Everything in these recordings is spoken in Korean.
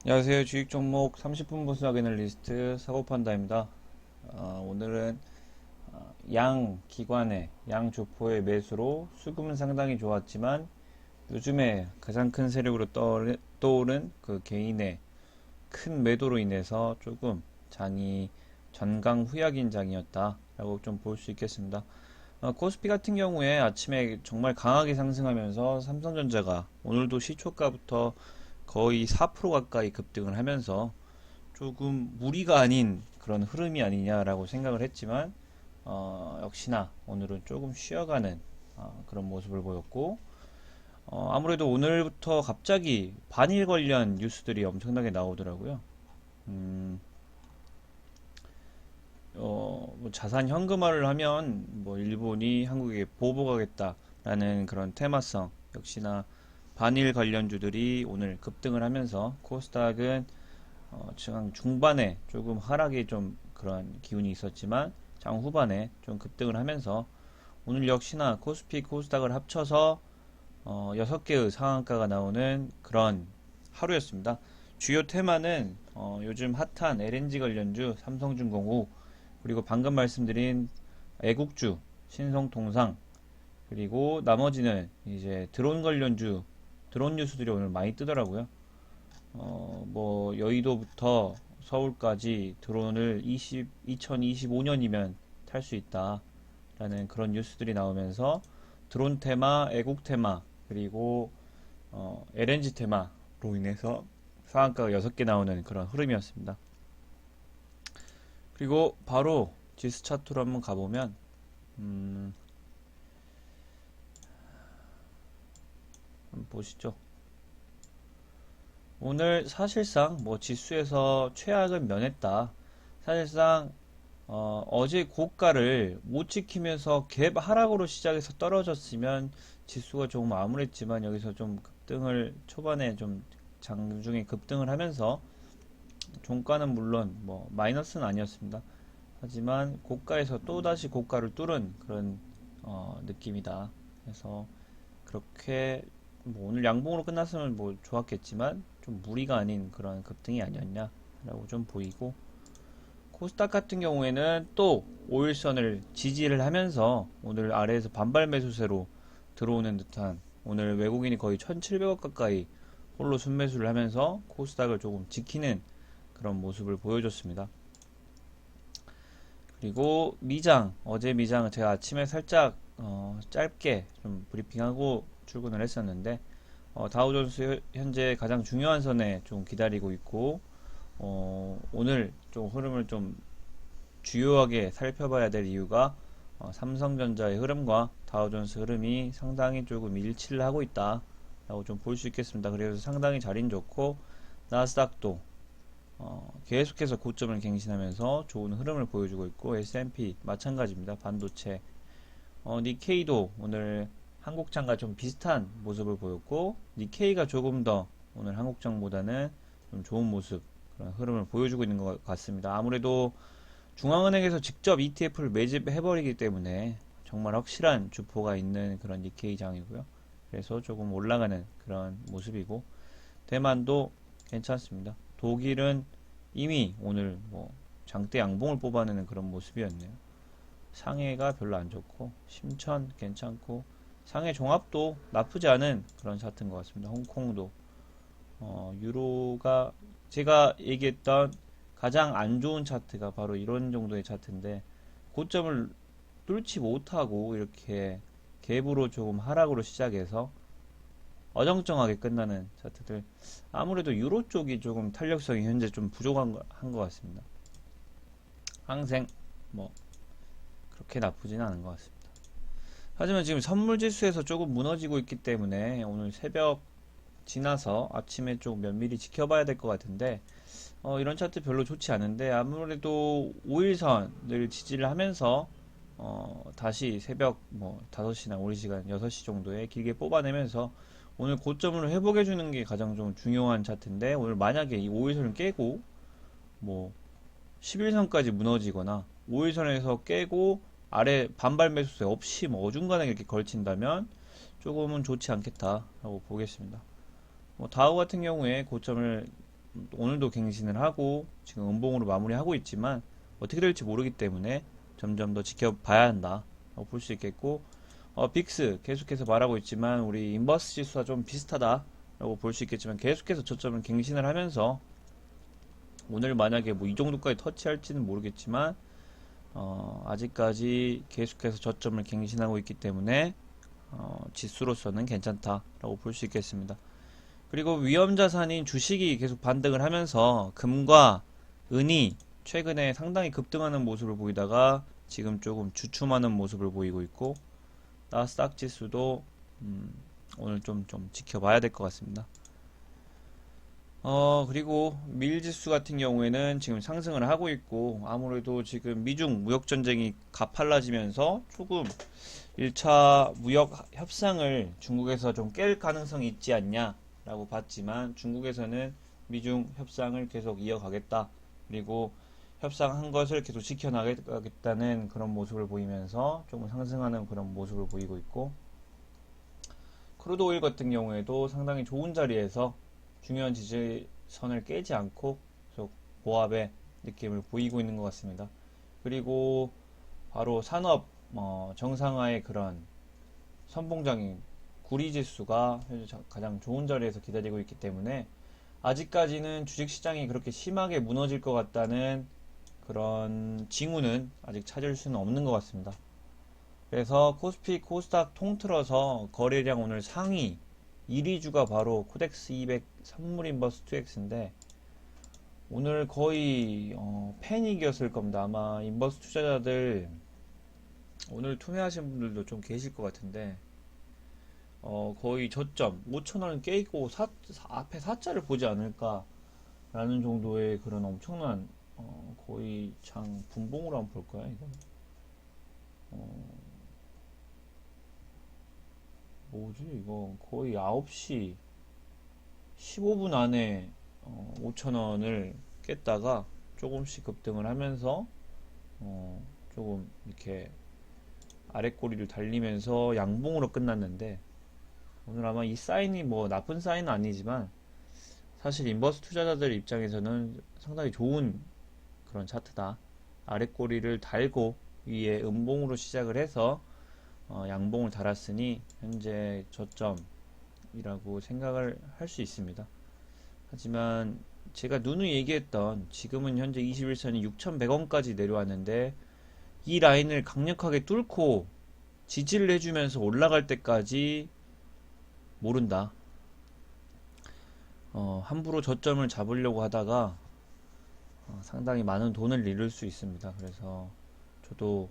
안녕하세요. 주식 종목 30분 분석 애널리스트 사고판다입니다. 오늘은 양 기관의 양 조포의 매수로 수급은 상당히 좋았지만 요즘에 가장 큰 세력으로 떠오른 그 개인의 큰 매도로 인해서 조금 장이 전강후약인 장이었다라고 좀 볼 수 있겠습니다. 코스피 같은 경우에 아침에 정말 강하게 상승하면서 삼성전자가 오늘도 시초가부터 거의 4% 가까이 급등을 하면서 조금 무리가 아닌 그런 흐름이 아니냐라고 생각을 했지만 역시나 오늘은 조금 쉬어가는 그런 모습을 보였고 아무래도 오늘부터 갑자기 반일 관련 뉴스들이 엄청나게 나오더라고요. 음, 뭐 자산 현금화를 하면 뭐 일본이 한국에 보복하겠다라는 그런 테마성 역시나 반일 관련주들이 오늘 급등을 하면서 코스닥은 장 중반에 조금 하락이 좀 그런 기운이 있었지만 장 후반에 좀 급등을 하면서 오늘 역시나 코스피 코스닥을 합쳐서 6개의 상한가가 나오는 그런 하루였습니다. 주요 테마는 요즘 핫한 LNG 관련주 삼성중공업 그리고 방금 말씀드린 애국주 신성통상 그리고 나머지는 이제 드론 관련주 드론 뉴스들이 오늘 많이 뜨더라고요. 뭐 여의도부터 서울까지 드론을 2025년이면 탈 수 있다라는 그런 뉴스들이 나오면서 드론 테마, 애국 테마, 그리고 LNG 테마로 인해서 상한가가 6개 나오는 그런 흐름이었습니다. 그리고 바로 지수 차트로 한번 가보면 음, 한번 보시죠. 오늘 사실상 뭐 지수에서 최악은 면했다. 사실상 제 고가를 못 지키면서 갭 하락으로 시작해서 떨어졌으면 지수가 조금 암울했지만 여기서 좀 급등을 초반에 좀 장중에 급등을 하면서 종가는 물론 뭐 마이너스는 아니었습니다. 하지만 고가에서 또다시 고가를 뚫은 그런 느낌이다. 그래서 그렇게 뭐 오늘 양봉으로 끝났으면 뭐 좋았겠지만 좀 무리가 아닌 그런 급등이 아니었냐라고 좀 보이고 코스닥 같은 경우에는 또 5일선을 지지를 하면서 오늘 아래에서 반발 매수세로 들어오는 듯한 오늘 외국인이 거의 1,700억 가까이 홀로 순매수를 하면서 코스닥을 조금 지키는 그런 모습을 보여줬습니다. 그리고 미장 어제 미장은 제가 아침에 살짝 짧게 좀 브리핑하고 출근을 했었는데 다우존스 현재 가장 중요한 선에 좀 기다리고 있고 오늘 좀 흐름을 좀 주요하게 살펴봐야 될 이유가 삼성전자의 흐름과 다우존스 흐름이 상당히 조금 일치를 하고 있다 라고 좀 볼 수 있겠습니다. 그래서 상당히 자린 좋고 나스닥도 계속해서 고점을 갱신하면서 좋은 흐름을 보여주고 있고 S&P 마찬가지입니다. 반도체 니케이도 오늘 한국장과 좀 비슷한 모습을 보였고 니케이가 조금 더 오늘 한국장보다는 좀 좋은 모습 그런 흐름을 보여주고 있는 것 같습니다. 아무래도 중앙은행에서 직접 ETF를 매집해버리기 때문에 정말 확실한 주포가 있는 그런 니케이장이고요. 그래서 조금 올라가는 그런 모습이고 대만도 괜찮습니다. 독일은 이미 오늘 뭐 장대 양봉을 뽑아내는 그런 모습이었네요. 상해가 별로 안 좋고 심천 괜찮고 상해 종합도 나쁘지 않은 그런 차트인 것 같습니다. 홍콩도 유로가 제가 얘기했던 가장 안 좋은 차트가 바로 이런 정도의 차트인데 고점을 뚫지 못하고 이렇게 갭으로 조금 하락으로 시작해서 어정쩡하게 끝나는 차트들 아무래도 유로 쪽이 조금 탄력성이 현재 좀 부족한 것 같습니다. 항생 뭐 그렇게 나쁘진 않은 것 같습니다. 하지만 지금 선물 지수에서 조금 무너지고 있기 때문에 오늘 새벽 지나서 아침에 좀 면밀히 지켜봐야 될 것 같은데 이런 차트 별로 좋지 않은데 아무래도 5일선을 지지를 하면서 다시 새벽 뭐 5시나 우리 시간 6시 정도에 길게 뽑아내면서 오늘 고점을 회복해 주는 게 가장 좀 중요한 차트인데 오늘 만약에 이 5일선을 깨고 뭐 11선까지 무너지거나 5일선에서 깨고 아래 반발 매수세 없이 뭐 어중간하게 이렇게 걸친다면 조금은 좋지 않겠다라고 보겠습니다. 뭐 다우 같은 경우에 고점을 오늘도 갱신을 하고 지금 음봉으로 마무리하고 있지만 어떻게 될지 모르기 때문에 점점 더 지켜봐야 한다라고 볼 수 있겠고, 빅스 계속해서 말하고 있지만 우리 인버스 지수와 좀 비슷하다라고 볼 수 있겠지만 계속해서 저점을 갱신을 하면서 오늘 만약에 뭐 이 정도까지 터치할지는 모르겠지만 아직까지 계속해서 저점을 갱신하고 있기 때문에 지수로서는 괜찮다라고 볼 수 있겠습니다. 그리고 위험자산인 주식이 계속 반등을 하면서 금과 은이 최근에 상당히 급등하는 모습을 보이다가 지금 조금 주춤하는 모습을 보이고 있고, 나스닥 지수도 오늘 좀 지켜봐야 될 것 같습니다. 그리고 밀 지수 같은 경우에는 지금 상승을 하고 있고, 아무래도 지금 미중 무역 전쟁이 가팔라지면서 조금 1차 무역 협상을 중국에서 좀 깰 가능성이 있지 않냐 라고 봤지만, 중국에서는 미중 협상을 계속 이어가겠다, 그리고 협상한 것을 계속 지켜나가겠다는 그런 모습을 보이면서 조금 상승하는 그런 모습을 보이고 있고, 크루드 오일 같은 경우에도 상당히 좋은 자리에서 중요한 지지선을 깨지 않고 계속 보합의 느낌을 보이고 있는 것 같습니다. 그리고 바로 산업 정상화의 그런 선봉장인 구리지수가 현재 가장 좋은 자리에서 기다리고 있기 때문에 아직까지는 주식시장이 그렇게 심하게 무너질 것 같다는 그런 징후는 아직 찾을 수는 없는 것 같습니다. 그래서 코스피, 코스닥 통틀어서 거래량 오늘 상위 1위 주가 바로 코덱스 200 선물 인버스 2X인데 오늘 거의 패닉이었을 겁니다. 아마 인버스 투자자들 오늘 투매하신 분들도 좀 계실 것 같은데 거의 저점 5,000원 깨고 앞에 4자를 보지 않을까 라는 정도의 그런 엄청난 거의 장 분봉으로 한번 볼까요? 이건 뭐지 이거 거의 9시 15분 안에 5,000원을 깼다가 조금씩 급등을 하면서 조금 이렇게 아랫꼬리를 달리면서 양봉으로 끝났는데, 오늘 아마 이 사인이 뭐 나쁜 사인은 아니지만 사실 인버스 투자자들 입장에서는 상당히 좋은 그런 차트다. 아랫꼬리를 달고 위에 음봉으로 시작을 해서 양봉을 달았으니 현재 저점이라고 생각을 할 수 있습니다. 하지만 제가 누누이 얘기했던 지금은 현재 21선이 6,100원까지 내려왔는데 이 라인을 강력하게 뚫고 지지를 해주면서 올라갈 때까지 모른다. 함부로 저점을 잡으려고 하다가 상당히 많은 돈을 잃을 수 있습니다. 그래서 저도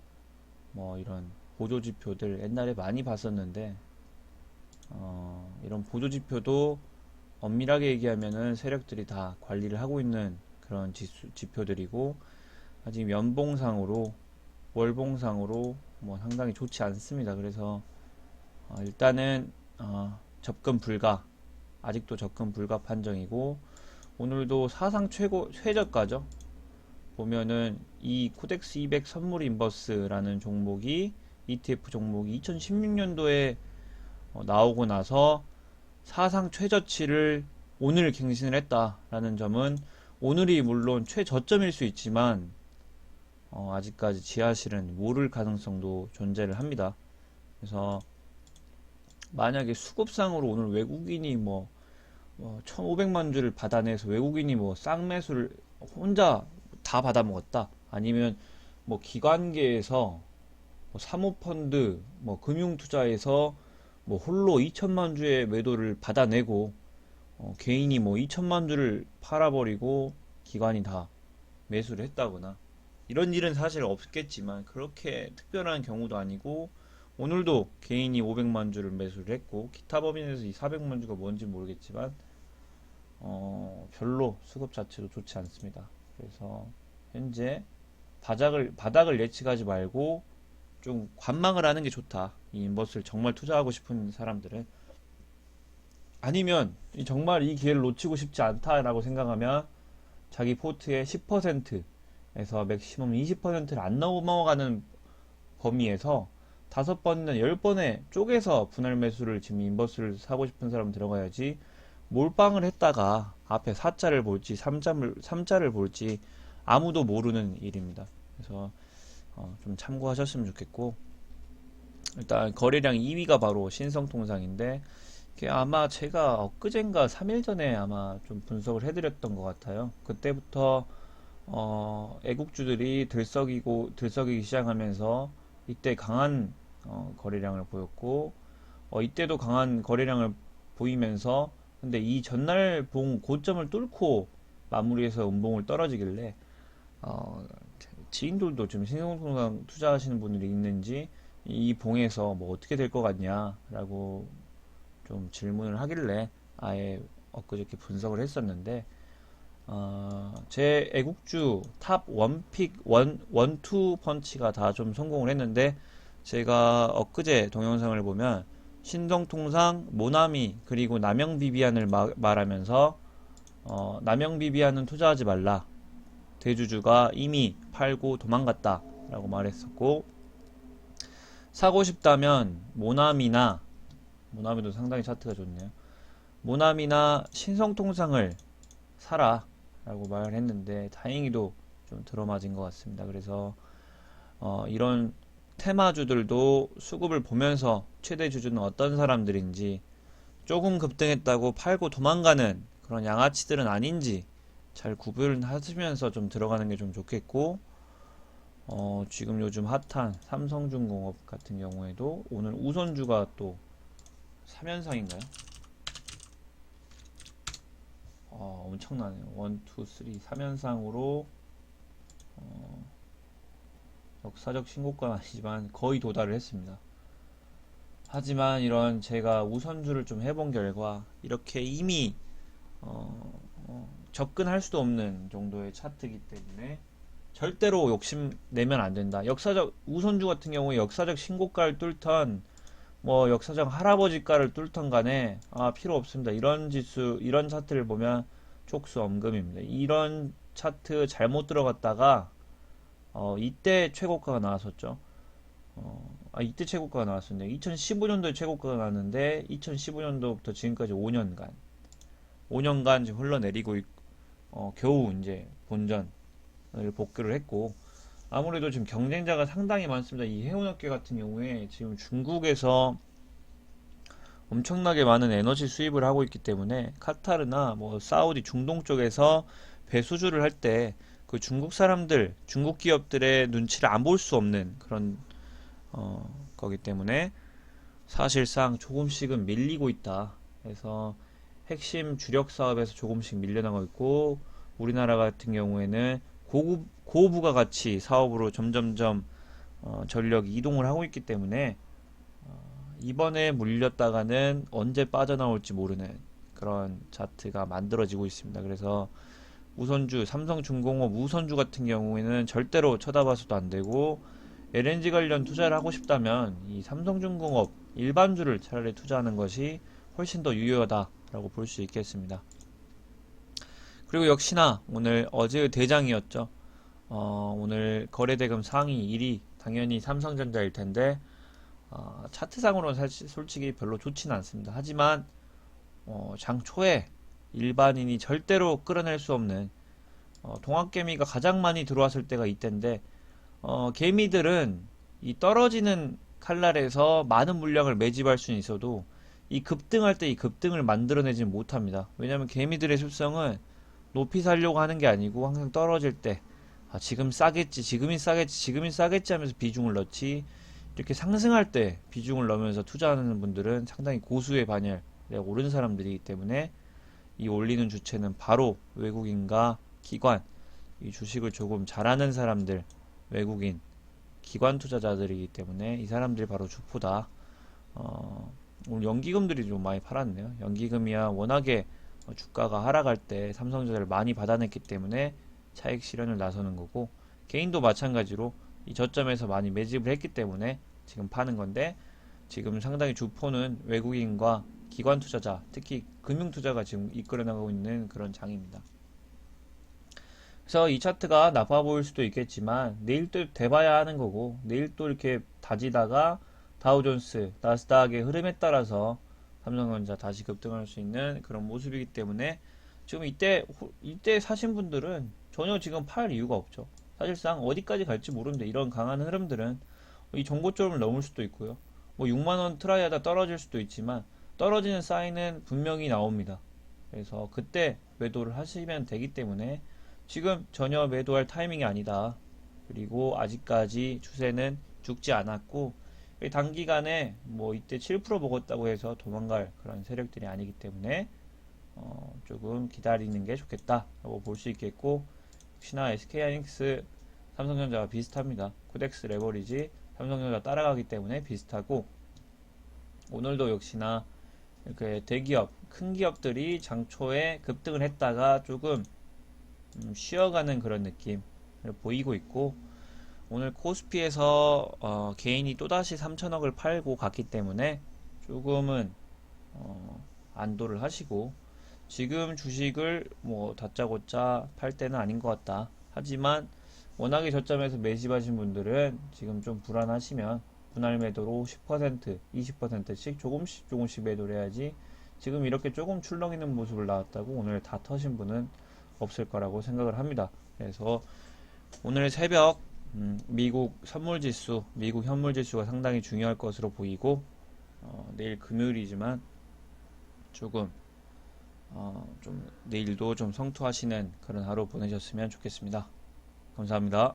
뭐 이런 보조지표들 옛날에 많이 봤었는데 이런 보조지표도 엄밀하게 얘기하면은 세력들이 다 관리를 하고 있는 그런 지표들이고, 아직 연봉상으로 월봉상으로 뭐 상당히 좋지 않습니다. 그래서 일단은 접근 불가, 아직도 접근 불가 판정이고, 오늘도 사상 최저가죠. 보면은 이 코덱스 200 선물 인버스라는 종목이 ETF 종목이 2016년도에 나오고 나서 사상 최저치를 오늘 갱신을 했다라는 점은, 오늘이 물론 최저점일 수 있지만 아직까지 지하실은 모를 가능성도 존재를 합니다. 그래서 만약에 수급상으로 오늘 외국인이 1,500만 주를 받아내서 외국인이 쌍매수를 혼자 다 받아먹었다, 아니면 기관계에서 사모펀드 금융투자에서 홀로 2천만 주의 매도를 받아내고 개인이 2천만 주를 팔아버리고 기관이 다 매수를 했다거나, 이런 일은 사실 없겠지만 그렇게 특별한 경우도 아니고, 오늘도 개인이 500만 주를 매수를 했고 기타 법인에서 이 400만 주가 뭔지 모르겠지만 별로 수급 자체도 좋지 않습니다. 그래서 현재 바닥을 예측하지 말고 좀 관망을 하는 게 좋다. 이 인버스를 정말 투자하고 싶은 사람들은. 아니면 정말 이 기회를 놓치고 싶지 않다라고 생각하면 자기 포트의 10%에서 맥시멈 20%를 안 넘어가는 범위에서 5번이나 10번에 쪼개서 분할 매수를, 지금 인버스를 사고 싶은 사람 들어가야지 몰빵을 했다가 앞에 4자를 볼지 3자를 볼지 아무도 모르는 일입니다. 그래서 좀 참고하셨으면 좋겠고, 일단 거래량 2위가 바로 신성통상인데, 이게 아마 제가 엊그젠가 3일 전에 아마 좀 분석을 해드렸던 것 같아요. 그때부터 애국주들이 들썩이기 시작하면서 이때 강한 거래량을 보였고, 이때도 강한 거래량을 보이면서, 근데 이 전날 봉 고점을 뚫고 마무리해서 음봉을 떨어지길래 어, 지인들도 좀 신성통상 투자하시는 분들이 있는지 이 봉에서 뭐 어떻게 될 것 같냐라고 좀 질문을 하길래 아예 엊그저께 분석을 했었는데, 제 애국주 탑 원픽 원투 펀치가 다 좀 성공을 했는데, 제가 엊그제 동영상을 보면 신성통상, 모나미 그리고 남영비비안을 말하면서 남영비비안은 투자하지 말라, 대주주가 이미 팔고 도망갔다 라고 말했었고, 사고 싶다면 모나미도 상당히 차트가 좋네요. 모나미나 신성통상을 사라 라고 말을 했는데, 다행히도 좀 들어맞은 것 같습니다. 그래서 이런 테마주들도 수급을 보면서 최대 주주는 어떤 사람들인지, 조금 급등했다고 팔고 도망가는 그런 양아치들은 아닌지 잘 구분하시면서 좀 들어가는 게 좀 좋겠고, 지금 요즘 핫한 삼성중공업 같은 경우에도 오늘 우선주가 또 3연상인가요? 엄청나네요. 1, 2, 3, 3연상으로 역사적 신고가는 아니지만 거의 도달을 했습니다. 하지만 이런 제가 우선주를 좀 해본 결과 이렇게 이미 접근할 수도 없는 정도의 차트이기 때문에 절대로 욕심 내면 안 된다. 역사적 우선주 같은 경우에 역사적 신고가를 뚫던 뭐 역사적 할아버지가를 뚫던 간에 필요 없습니다. 이런 지수, 이런 차트를 보면 촉수엄금입니다. 이런 차트 잘못 들어갔다가 이때 최고가가 나왔었죠. 이때 최고가가 나왔었는데 2015년도에 최고가가 나왔는데 2015년도부터 지금까지 5년간 지금 흘러내리고 겨우 이제 본전을 복구를 했고, 아무래도 지금 경쟁자가 상당히 많습니다. 이 해운업계 같은 경우에 지금 중국에서 엄청나게 많은 에너지 수입을 하고 있기 때문에 카타르나 뭐 사우디 중동 쪽에서 배수주를 할 때 그 중국 사람들, 중국 기업들의 눈치를 안 볼 수 없는 그런 거기 때문에 사실상 조금씩은 밀리고 있다. 그래서 핵심 주력 사업에서 조금씩 밀려나고 있고, 우리나라 같은 경우에는 고부가가치 사업으로 점점점 전력이 이동을 하고 있기 때문에 이번에 물렸다가는 언제 빠져나올지 모르는 그런 차트가 만들어지고 있습니다. 그래서 우선주, 삼성중공업 우선주 같은 경우에는 절대로 쳐다봐서도 안 되고, LNG 관련 투자를 하고 싶다면 이 삼성중공업 일반주를 차라리 투자하는 것이 훨씬 더 유효하다라고 볼 수 있겠습니다. 그리고 역시나 오늘 어제의 대장이었죠. 오늘 거래대금 상위 1위 당연히 삼성전자일 텐데, 차트상으로는 사실 솔직히 별로 좋지는 않습니다. 하지만 장 초에 일반인이 절대로 끌어낼 수 없는 동학개미가 가장 많이 들어왔을 때가 이때인데, 개미들은 이 떨어지는 칼날에서 많은 물량을 매집할 수는 있어도 이 급등할 때 이 급등을 만들어내지 못합니다. 왜냐하면 개미들의 습성은 높이 살려고 하는 게 아니고 항상 떨어질 때 지금 싸겠지, 지금이 싸겠지, 지금이 싸겠지 하면서 비중을 넣지, 이렇게 상승할 때 비중을 넣으면서 투자하는 분들은 상당히 고수의 반열에 오른 사람들이기 때문에 이 올리는 주체는 바로 외국인과 기관, 이 주식을 조금 잘하는 사람들, 외국인, 기관 투자자들이기 때문에 이 사람들이 바로 주포다. 오늘 연기금들이 좀 많이 팔았네요. 연기금이야 워낙에 주가가 하락할 때 삼성전자를 많이 받아냈기 때문에 차익 실현을 나서는 거고, 개인도 마찬가지로 이 저점에서 많이 매집을 했기 때문에 지금 파는 건데, 지금 상당히 주포는 외국인과 기관 투자자, 특히 금융 투자가 지금 이끌어 나가고 있는 그런 장입니다. 그래서 이 차트가 나빠 보일 수도 있겠지만 내일 또 돼봐야 하는 거고, 내일 또 이렇게 다지다가 다우존스, 나스닥의 흐름에 따라서 삼성전자 다시 급등할 수 있는 그런 모습이기 때문에 지금 이때 사신 분들은 전혀 지금 팔 이유가 없죠. 사실상 어디까지 갈지 모르는데 이런 강한 흐름들은 이 정고점을 넘을 수도 있고요. 뭐 6만원 트라이하다 떨어질 수도 있지만 떨어지는 사인은 분명히 나옵니다. 그래서 그때 매도를 하시면 되기 때문에 지금 전혀 매도할 타이밍이 아니다. 그리고 아직까지 추세는 죽지 않았고 단기간에 뭐 이때 7% 먹었다고 해서 도망갈 그런 세력들이 아니기 때문에 조금 기다리는 게 좋겠다라고 볼 수 있겠고, 역시나 SK하이닉스 삼성전자와 비슷합니다. 코덱스 레버리지 삼성전자 따라가기 때문에 비슷하고, 오늘도 역시나 이렇게 대기업, 큰 기업들이 장초에 급등을 했다가 조금 쉬어가는 그런 느낌을 보이고 있고, 오늘 코스피에서 개인이 또다시 3천억을 팔고 갔기 때문에 조금은 안도를 하시고, 지금 주식을 뭐 다짜고짜 팔 때는 아닌 것 같다. 하지만 워낙에 저점에서 매집하신 분들은 지금 좀 불안하시면 분할 매도로 10%, 20%씩 조금씩 조금씩 매도를 해야지, 지금 이렇게 조금 출렁이는 모습을 나왔다고 오늘 다 터신 분은 없을 거라고 생각을 합니다. 그래서 오늘 새벽 미국 선물지수, 미국 현물지수가 상당히 중요할 것으로 보이고, 내일 금요일이지만 조금 좀 내일도 좀 성투하시는 그런 하루 보내셨으면 좋겠습니다. 감사합니다.